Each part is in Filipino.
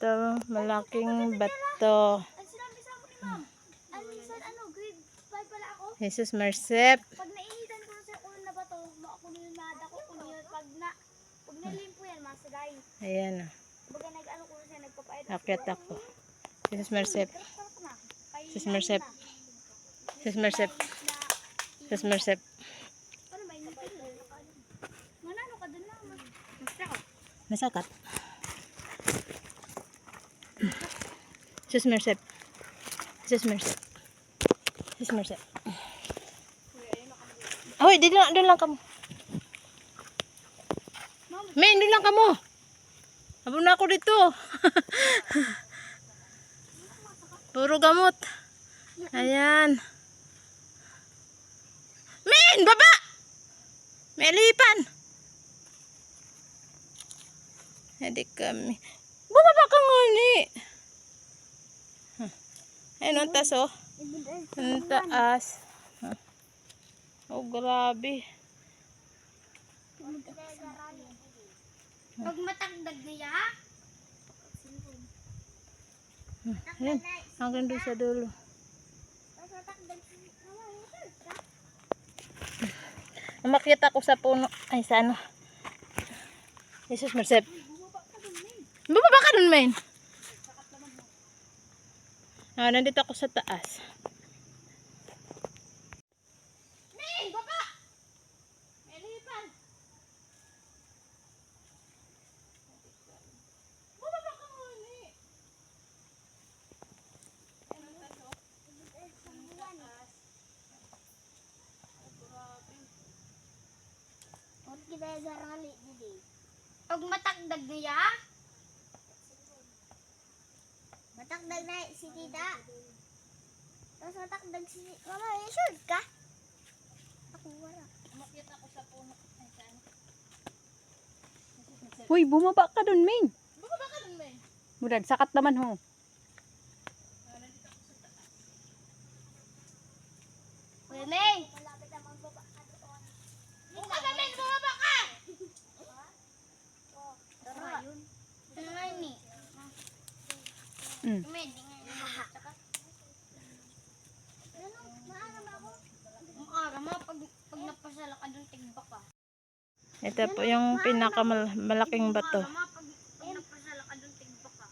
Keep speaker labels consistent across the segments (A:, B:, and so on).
A: Ito, malaking bato. Jesus Mercep.
B: Pag naihitan ko sa ulo na bato, makulo yung nadako ko yun. Pag nalimpo yan, masalay.
A: Ayan.
B: Baga nag-ano ko siya, nagpapayad.
A: Akyat ako. Jesus Mercep. Jesus Mercep. Jesus Mercep. Jesus Mercep.
B: Paano ba yun? Manano ka dun lang.
A: Masakat. Jesus Mercep. Jesus Mercep. Jesus Mercep. Hoy, doon lang kamo. Men, doon lang kamo. Habang na ako dito. Puro gamot. Ayan. Men, baba! May lipan. Hindi kami. Bumaba ka nguni. Ayun, ang taas oh. Ang taas. Oh, grabe.
B: Pag matagdag na ya,
A: Ayan, hanggang doon sa dulo. Umakyat ako sa puno. Ay, sa ano. Jesus Mercep. Bumaba ka dun, men. Ah, nandito ako sa taas. Men, baba! May lipan. Bumaba ka muna eh.
B: pag matagdag na ya, matagdag na si tita. Tapos matagdag si mama, sure ka? Ako wala.
A: Umakyat ako sa puno. Ay, saan? Uy, bumaba ka dun, men. Bumaba ka dun, men. Murag, sakat naman ho.
B: Kuya May! Malapit na magbaba ka doon.
A: Buka na, men. Bumaba ka!
B: Tara yun. Ano nga yun eh? May di nga yun. Maaram ako. Maaram mo pag napasala ka doon tigba ka.
A: Ito po yung pinakamalaking bato.
B: Maaram mo pag napasala ka doon tigba ka.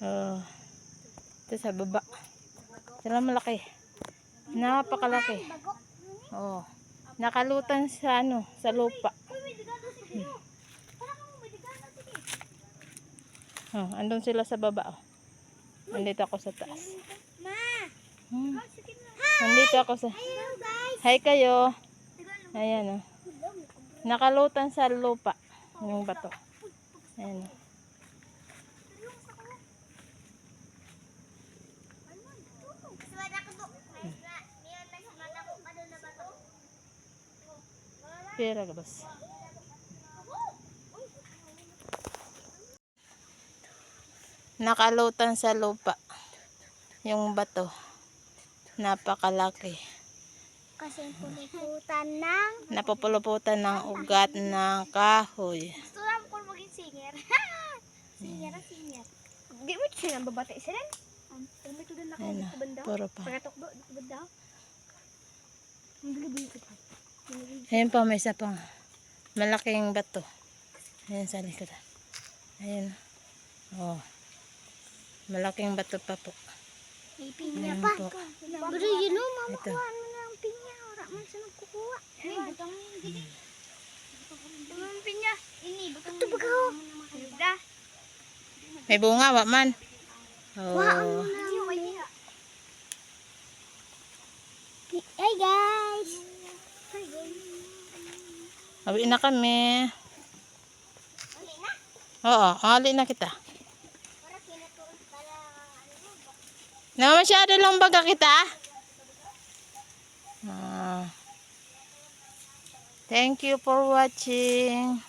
A: Oh. Ito sa baba. Sila malaki. Napakalaki. Oh. Nakalutan sa ano, sa lupa. Oh, andun sila sa baba. Oh. Nandito ako sa taas.
B: Ma!
A: Nandito ako sa...
B: Hello guys!
A: Hi kayo. Ayan oh. Nakalutan sa lupa. Yung bato. Ayan oh. Pera ka bas. Nakalutan sa lupa. Yung bato. Napakalaki.
B: Kasi puluputan ng...
A: Napupuluputan ng ugat ng kahoy.
B: Gusto lang ko maging singer. Singer. Di mo siya nang babata isa rin? Alam mo ito doon ako
A: Ayun
B: dito banda.
A: puro pa.
B: Pagatok do, dito banda. Ang bilibili ko pa.
A: Ayun pa, may isa pang malaking bato. Ayun sa likod. Ayun. Oh. Malaking bato pa po.
B: May pinya
A: Ayun
B: pa.
A: po.
B: Pero yun o, mama,
A: Ito.
B: kuhaan mo na ang pinya. Wala man siya nagkukuha. Ay, butang mo yung gini. Butang mo yung pinya. Ini, butang mo yung pinya.
A: May bunga, wak man. Oh.
B: Hey guys!
A: Awi na kami. Oo, hali na kita. Na masyado lang baga kita. Thank you for watching.